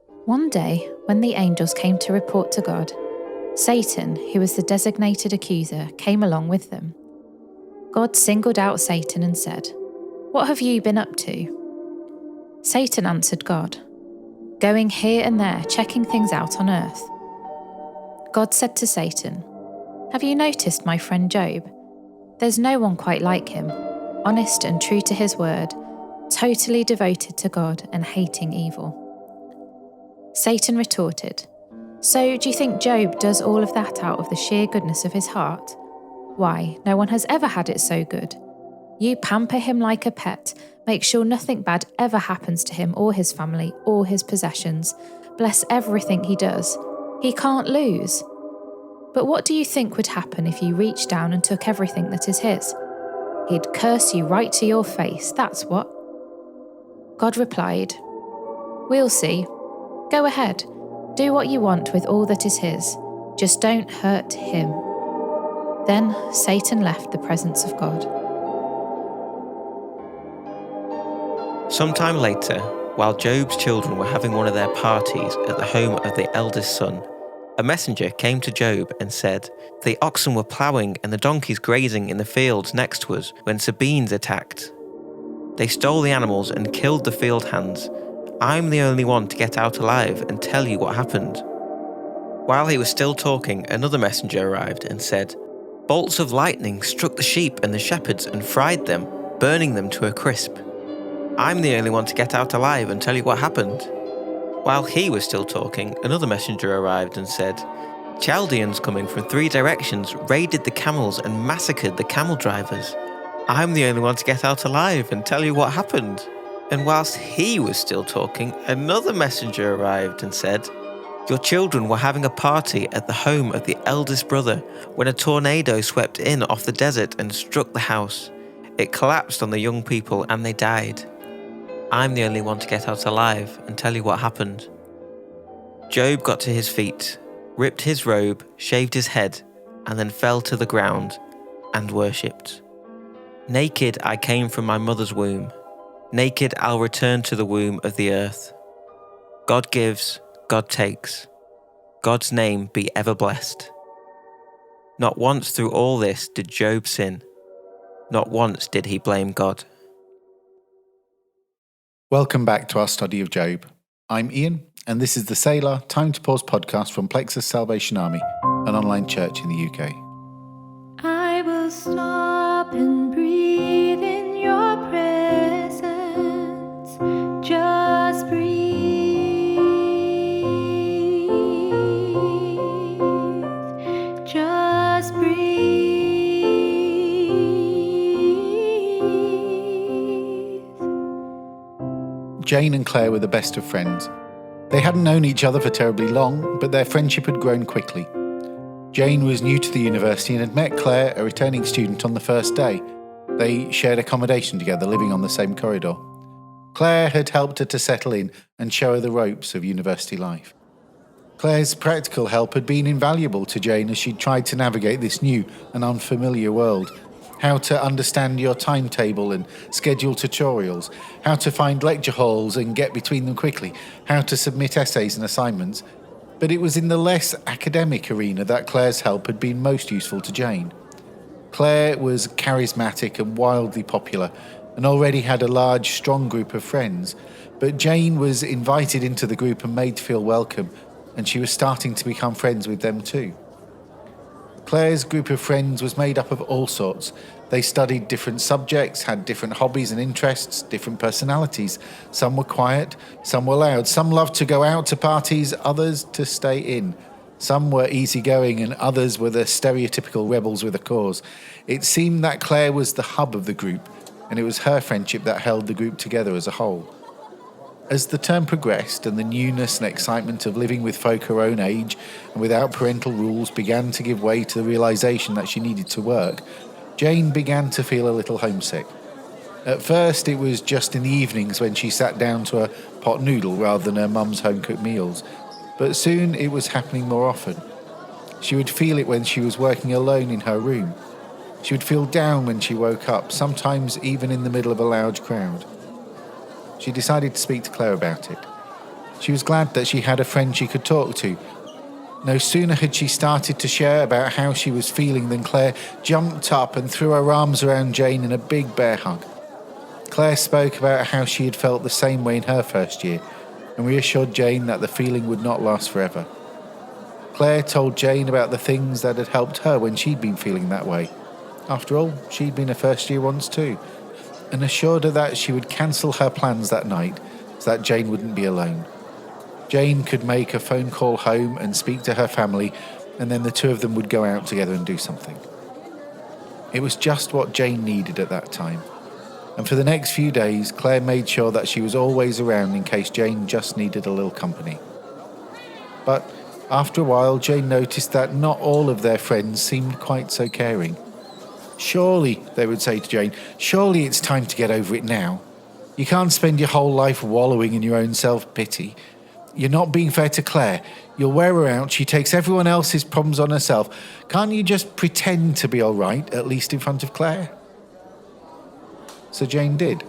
One day, when the angels came to report to God, Satan, who was the designated accuser, came along with them. God singled out Satan and said, "What have you been up to?" Satan answered God, "Going here and there, checking things out on earth." God said to Satan, "Have you noticed my friend Job? There's no one quite like him, honest and true to his word, totally devoted to God and hating evil." Satan retorted, "So do you think Job does all of that out of the sheer goodness of his heart? Why, no one has ever had it so good. You pamper him like a pet, make sure nothing bad ever happens to him or his family or his possessions, bless everything he does. He can't lose. But what do you think would happen if you reached down and took everything that is his? He'd curse you right to your face, that's what." God replied, "We'll see. Go ahead, do what you want with all that is his, just don't hurt him." Then Satan left the presence of God. Sometime later, while Job's children were having one of their parties at the home of the eldest son, a messenger came to Job and said, "The oxen were ploughing and the donkeys grazing in the fields next to us when Sabines attacked. They stole the animals and killed the field hands. I'm the only one to get out alive and tell you what happened." While he was still talking, another messenger arrived and said, "Bolts of lightning struck the sheep and the shepherds and fried them, burning them to a crisp. I'm the only one to get out alive and tell you what happened." While he was still talking, another messenger arrived and said, "Chaldeans coming from 3 directions raided the camels and massacred the camel drivers. I'm the only one to get out alive and tell you what happened." And whilst he was still talking, another messenger arrived and said, "Your children were having a party at the home of the eldest brother when a tornado swept in off the desert and struck the house. It collapsed on the young people and they died. I'm the only one to get out alive and tell you what happened." Job got to his feet, ripped his robe, shaved his head, and then fell to the ground and worshipped. "Naked I came from my mother's womb. Naked I'll return to the womb of the earth. God gives, God takes. God's name be ever blessed." Not once through all this did Job sin. Not once did he blame God. Welcome back to our study of Job. I'm Ian, and this is the Selah Time to Pause podcast from Plexus Salvation Army, an online church in the UK. I will stop and breathe in your presence. Just breathe. Just breathe. Jane and Claire were the best of friends. They hadn't known each other for terribly long, but their friendship had grown quickly. Jane was new to the university and had met Claire, a returning student, on the first day. They shared accommodation together, living on the same corridor. Claire had helped her to settle in and show her the ropes of university life. Claire's practical help had been invaluable to Jane as she'd tried to navigate this new and unfamiliar world. How to understand your timetable and schedule tutorials, how to find lecture halls and get between them quickly, how to submit essays and assignments. But it was in the less academic arena that Claire's help had been most useful to Jane. Claire was charismatic and wildly popular and already had a large, strong group of friends, but Jane was invited into the group and made to feel welcome, and she was starting to become friends with them too. Claire's group of friends was made up of all sorts. They studied different subjects, had different hobbies and interests, different personalities. Some were quiet, some were loud, some loved to go out to parties, others to stay in. Some were easygoing and others were the stereotypical rebels with a cause. It seemed that Claire was the hub of the group, and it was her friendship that held the group together as a whole. As the term progressed and the newness and excitement of living with folk her own age and without parental rules began to give way to the realisation that she needed to work, Jane began to feel a little homesick. At first it was just in the evenings when she sat down to a pot noodle rather than her mum's home-cooked meals, but soon it was happening more often. She would feel it when she was working alone in her room. She would feel down when she woke up, sometimes even in the middle of a loud crowd. She decided to speak to Claire about it. She was glad that she had a friend she could talk to. No sooner had she started to share about how she was feeling than Claire jumped up and threw her arms around Jane in a big bear hug. Claire spoke about how she had felt the same way in her first year and reassured Jane that the feeling would not last forever. Claire told Jane about the things that had helped her when she'd been feeling that way. After all, she'd been a first year once too, and assured her that she would cancel her plans that night so that Jane wouldn't be alone. Jane could make a phone call home and speak to her family, and then the two of them would go out together and do something. It was just what Jane needed at that time. And for the next few days, Claire made sure that she was always around in case Jane just needed a little company. But after a while, Jane noticed that not all of their friends seemed quite so caring. "Surely," they would say to Jane, "surely it's time to get over it now. You can't spend your whole life wallowing in your own self-pity. You're not being fair to Claire. You'll wear her out. She takes everyone else's problems on herself. Can't you just pretend to be all right, at least in front of Claire?" So Jane did.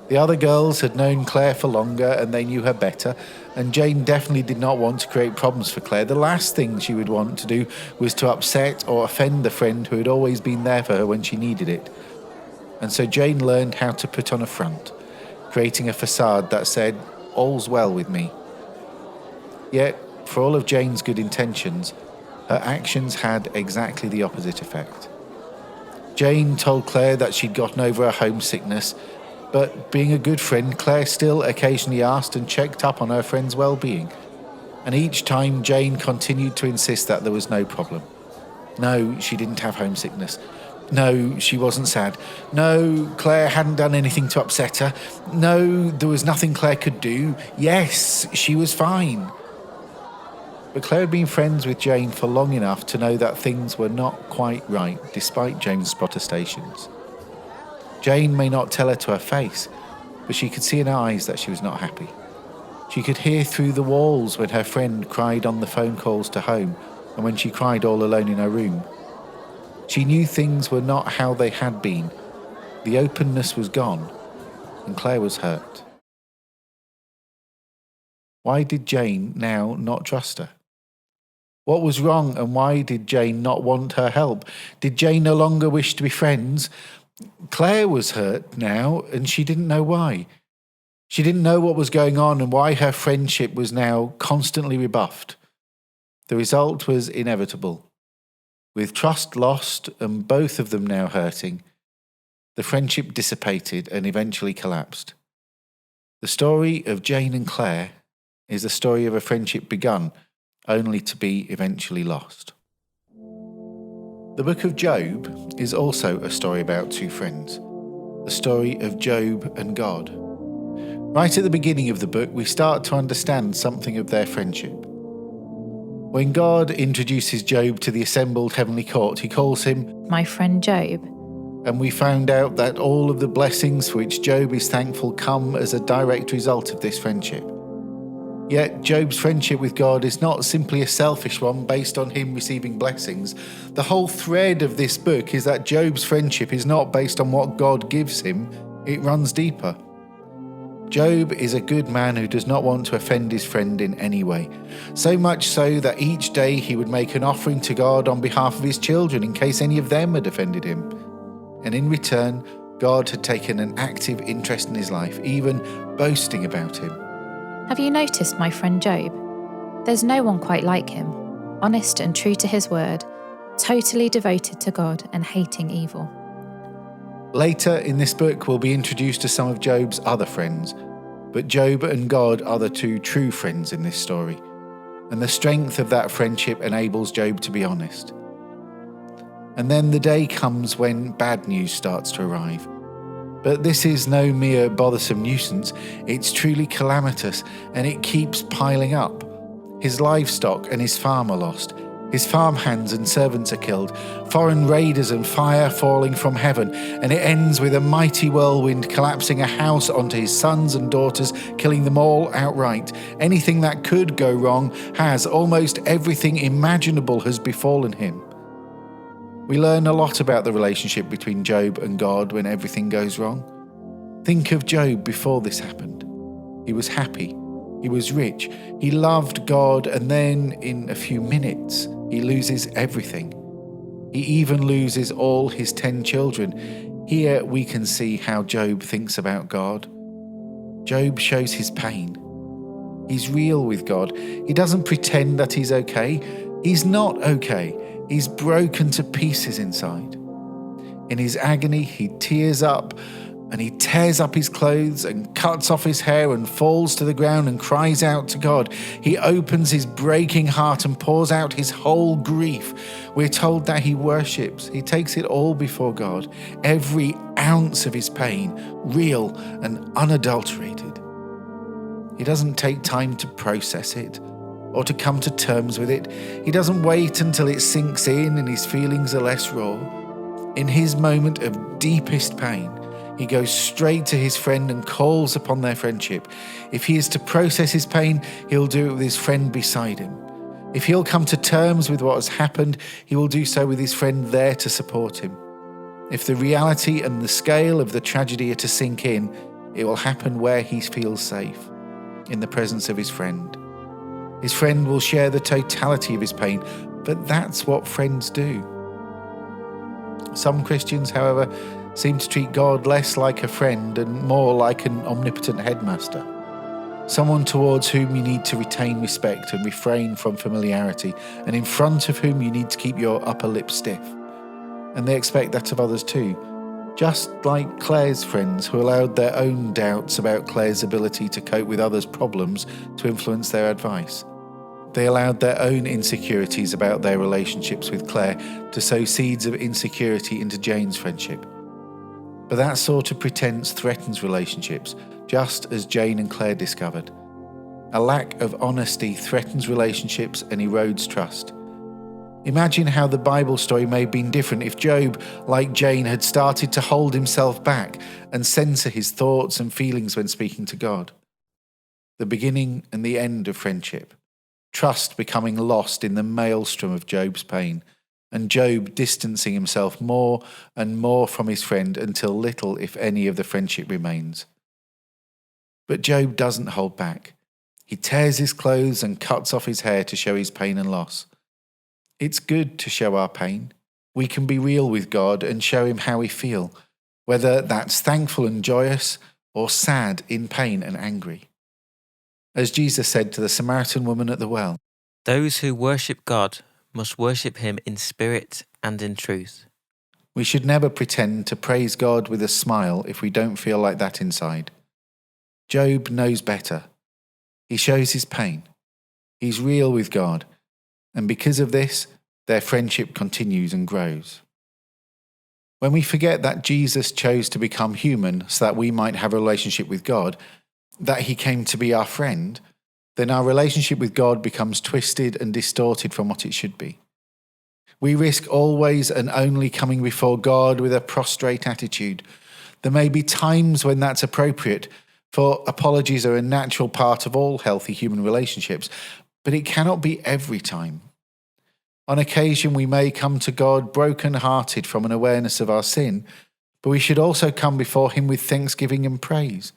The other girls had known Claire for longer and they knew her better, and Jane definitely did not want to create problems for Claire. The last thing she would want to do was to upset or offend the friend who had always been there for her when she needed it. And so Jane learned how to put on a front, creating a facade that said, "All's well with me." Yet, for all of Jane's good intentions, her actions had exactly the opposite effect. Jane told Claire that she'd gotten over her homesickness, but being a good friend, Claire still occasionally asked and checked up on her friend's well-being. And each time Jane continued to insist that there was no problem. No, she didn't have homesickness. No, she wasn't sad. No, Claire hadn't done anything to upset her. No, there was nothing Claire could do. Yes, she was fine. But Claire had been friends with Jane for long enough to know that things were not quite right, despite Jane's protestations. Jane may not tell her to her face, but she could see in her eyes that she was not happy. She could hear through the walls when her friend cried on the phone calls to home and when she cried all alone in her room. She knew things were not how they had been. The openness was gone, and Claire was hurt. Why did Jane now not trust her? What was wrong, and why did Jane not want her help? Did Jane no longer wish to be friends? Claire was hurt now, and she didn't know why. She didn't know what was going on and why her friendship was now constantly rebuffed. The result was inevitable. With trust lost and both of them now hurting, the friendship dissipated and eventually collapsed. The story of Jane and Claire is the story of a friendship begun, only to be eventually lost. The book of Job is also a story about two friends, the story of Job and God. Right at the beginning of the book, we start to understand something of their friendship. When God introduces Job to the assembled heavenly court, he calls him My friend Job. And we found out that all of the blessings for which Job is thankful come as a direct result of this friendship. Yet Job's friendship with God is not simply a selfish one based on him receiving blessings. The whole thread of this book is that Job's friendship is not based on what God gives him, it runs deeper. Job is a good man who does not want to offend his friend in any way, so much so that each day he would make an offering to God on behalf of his children in case any of them had offended him. And in return, God had taken an active interest in his life, even boasting about him. Have you noticed my friend Job? There's no one quite like him, honest and true to his word, totally devoted to God and hating evil. Later in this book, we'll be introduced to some of Job's other friends, but Job and God are the two true friends in this story, and the strength of that friendship enables Job to be honest. And then the day comes when bad news starts to arrive. But this is no mere bothersome nuisance, it's truly calamitous, and it keeps piling up. His livestock and his farm are lost. His farmhands and servants are killed, foreign raiders and fire falling from heaven, and it ends with a mighty whirlwind collapsing a house onto his sons and daughters, killing them all outright. Anything that could go wrong has, almost everything imaginable has befallen him. We learn a lot about the relationship between Job and God when everything goes wrong. Think of Job before this happened. He was happy. He was rich. He loved God, and then in a few minutes, he loses everything. He even loses all his 10 children. Here we can see how Job thinks about God. Job shows his pain. He's real with God. He doesn't pretend that he's okay. He's not okay. He's broken to pieces inside. In his agony, he tears up and he tears up his clothes and cuts off his hair and falls to the ground and cries out to God. He opens his breaking heart and pours out his whole grief. We're told that he worships. He takes it all before God, every ounce of his pain, real and unadulterated. He doesn't take time to process it or to come to terms with it. He doesn't wait until it sinks in and his feelings are less raw. In his moment of deepest pain, he goes straight to his friend and calls upon their friendship. If he is to process his pain, he'll do it with his friend beside him. If he'll come to terms with what has happened, he will do so with his friend there to support him. If the reality and the scale of the tragedy are to sink in, it will happen where he feels safe, in the presence of his friend. His friend will share the totality of his pain, but that's what friends do. Some Christians, however, seem to treat God less like a friend and more like an omnipotent headmaster, someone towards whom you need to retain respect and refrain from familiarity, and in front of whom you need to keep your upper lip stiff. And they expect that of others too, just like Claire's friends who allowed their own doubts about Claire's ability to cope with others' problems to influence their advice. They allowed their own insecurities about their relationships with Claire to sow seeds of insecurity into Jane's friendship. But that sort of pretense threatens relationships, just as Jane and Claire discovered. A lack of honesty threatens relationships and erodes trust. Imagine how the Bible story may have been different if Job, like Jane, had started to hold himself back and censor his thoughts and feelings when speaking to God. The beginning and the end of friendship. Trust becoming lost in the maelstrom of Job's pain, and Job distancing himself more and more from his friend until little, if any, of the friendship remains. But Job doesn't hold back. He tears his clothes and cuts off his hair to show his pain and loss. It's good to show our pain. We can be real with God and show him how we feel, whether that's thankful and joyous or sad in pain and angry. As Jesus said to the Samaritan woman at the well, Those who worship God must worship him in spirit and in truth. We should never pretend to praise God with a smile if we don't feel like that inside. Job knows better. He shows his pain. He's real with God. And because of this, their friendship continues and grows. When we forget that Jesus chose to become human so that we might have a relationship with God, that he came to be our friend, then our relationship with God becomes twisted and distorted from what it should be. We risk always and only coming before God with a prostrate attitude. There may be times when that's appropriate, for apologies are a natural part of all healthy human relationships, but it cannot be every time. On occasion, we may come to God broken-hearted from an awareness of our sin, but we should also come before him with thanksgiving and praise.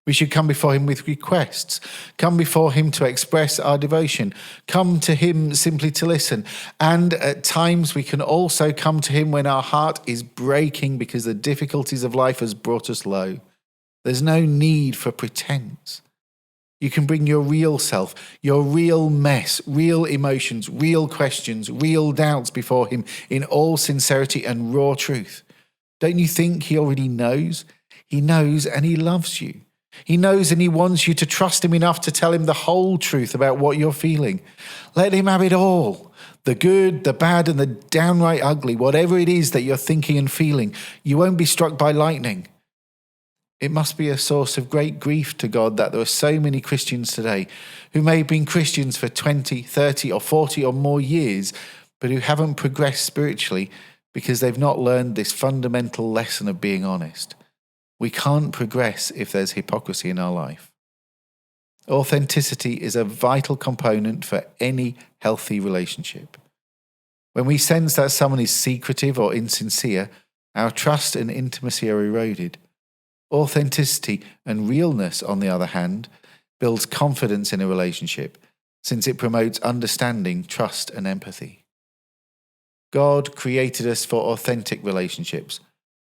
We should come before him with requests, come before him to express our devotion, come to him simply to listen. And at times we can also come to him when our heart is breaking because the difficulties of life has brought us low. There's no need for pretense. You can bring your real self, your real mess, real emotions, real questions, real doubts before him in all sincerity and raw truth. Don't you think he already knows? He knows and he loves you. He knows and he wants you to trust him enough to tell him the whole truth about what you're feeling. Let him have it all. The good, the bad, and the downright ugly, whatever it is that you're thinking and feeling, you won't be struck by lightning. It must be a source of great grief to God that there are so many Christians today who may have been Christians for 20, 30, or 40 or more years, but who haven't progressed spiritually because they've not learned this fundamental lesson of being honest. We can't progress if there's hypocrisy in our life. Authenticity is a vital component for any healthy relationship. When we sense that someone is secretive or insincere, our trust and intimacy are eroded. Authenticity and realness, on the other hand, builds confidence in a relationship, since it promotes understanding, trust, and empathy. God created us for authentic relationships,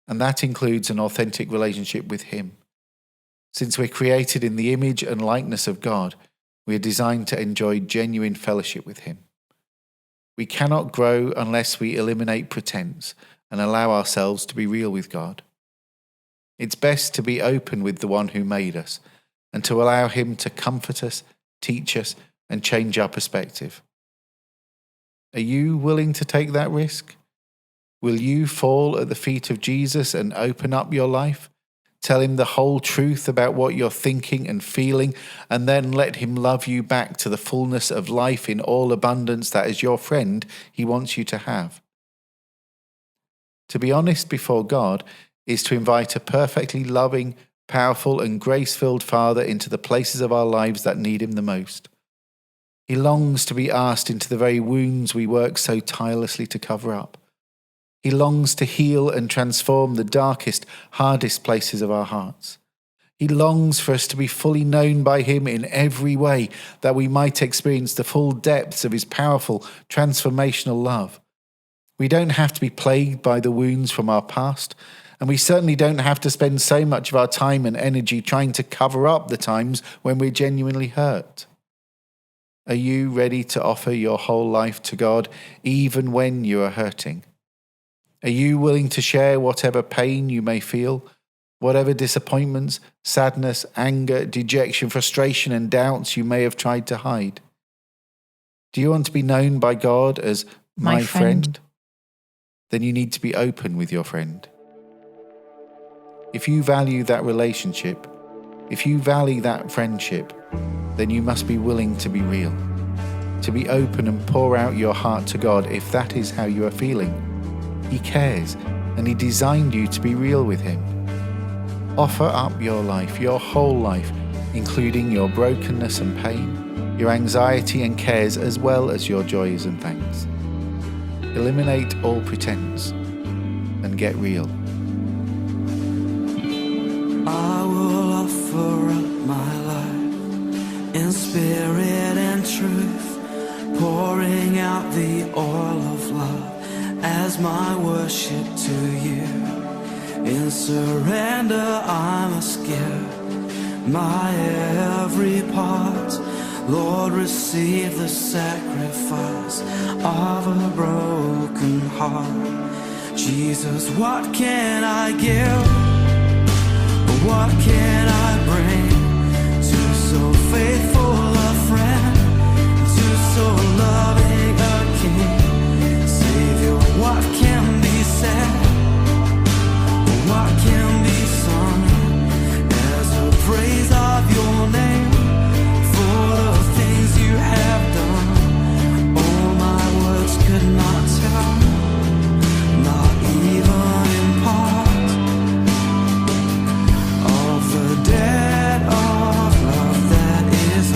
and that includes an authentic relationship with Him. Since we're created in the image and likeness of God, we are designed to enjoy genuine fellowship with Him. We cannot grow unless we eliminate pretense and allow ourselves to be real with God. It's best to be open with the one who made us and to allow Him to comfort us, teach us, and change our perspective. Are you willing to take that risk? Will you fall at the feet of Jesus and open up your life? Tell Him the whole truth about what you're thinking and feeling, and then let Him love you back to the fullness of life in all abundance that as your friend He wants you to have. To be honest before God is to invite a perfectly loving, powerful and grace-filled Father into the places of our lives that need Him the most. He longs to be asked into the very wounds we work so tirelessly to cover up. He longs to heal and transform the darkest, hardest places of our hearts. He longs for us to be fully known by Him in every way, that we might experience the full depths of His powerful, transformational love. We don't have to be plagued by the wounds from our past, and we certainly don't have to spend so much of our time and energy trying to cover up the times when we're genuinely hurt. Are you ready to offer your whole life to God even when you are hurting? Are you willing to share whatever pain you may feel, whatever disappointments, sadness, anger, dejection, frustration and doubts you may have tried to hide? Do you want to be known by God as my friend? Then you need to be open with your friend. If you value that relationship, if you value that friendship, then you must be willing to be real, to be open and pour out your heart to God if that is how you are feeling. He cares, and He designed you to be real with Him. Offer up your life, your whole life, including your brokenness and pain, your anxiety and cares, as well as your joys and thanks. Eliminate all pretense and get real. I will offer up my life in spirit and truth, pouring out the oil of love as my worship to you. In surrender I must give my every part. Lord, receive the sacrifice of a broken heart. Jesus, what can I give? What can I bring to so faithful a friend, to so loving a King? Savior, what can be said? What can be sung as a praise of your name for the things you have done? All my words could not tell, not even in part. The debt of love that is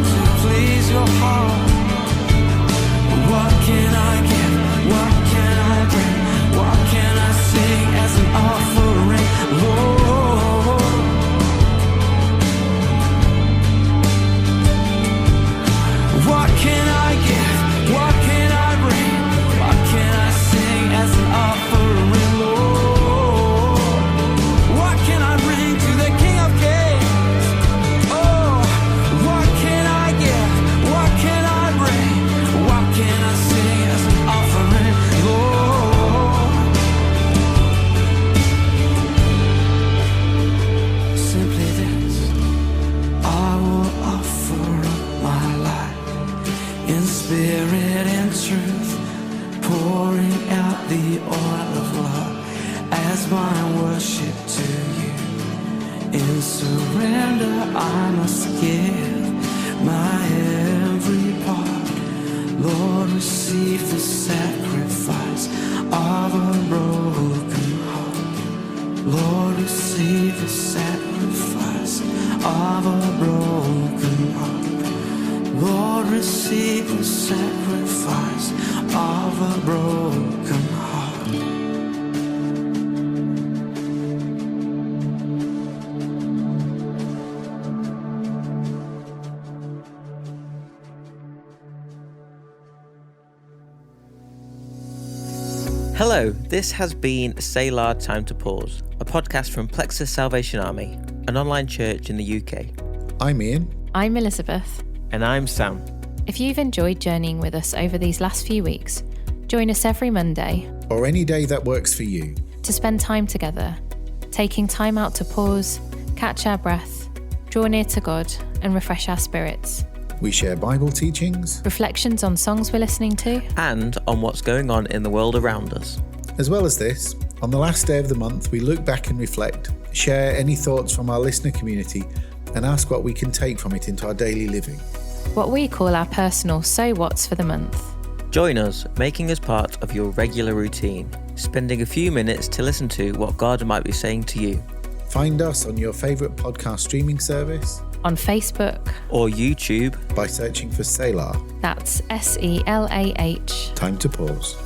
song to please your heart. What can I give? What can I bring? What can I sing as an offering, Lord? What can I give? What can I bring? What can I sing as an offering, Lord? What can I bring to the King of Kings? Oh, what can I give? What can I bring? What can I sing as an offering, Lord? Simply this, I will offer up my life in spirit and truth, pouring out the oil of love as my worship to you. In surrender I must give my every part. Lord, receive the sacrifice of a broken heart. Lord, receive the sacrifice of a broken heart. Lord, receive the sacrifice of a broken heart. Hello, this has been Selah Time to Pause, a podcast from Plexus Salvation Army, an online church in the UK. I'm Ian. I'm Elizabeth. And I'm Sam. If you've enjoyed journeying with us over these last few weeks, join us every Monday Or any day that works for you. to spend time together, taking time out to pause, catch our breath, draw near to God, and refresh our spirits. We share Bible teachings, Reflections on songs we're listening to, And on what's going on in the world around us. as well as this. On the last day of the month, we look back and reflect, share any thoughts from our listener community, and ask what we can take from it into our daily living. what we call our personal So What's for the month. Join us, making us part of your regular routine, spending a few minutes to listen to what God might be saying to you. Find us on your favourite podcast streaming service On Facebook, Or YouTube. by searching for Selah. that's SELAH. Time to pause.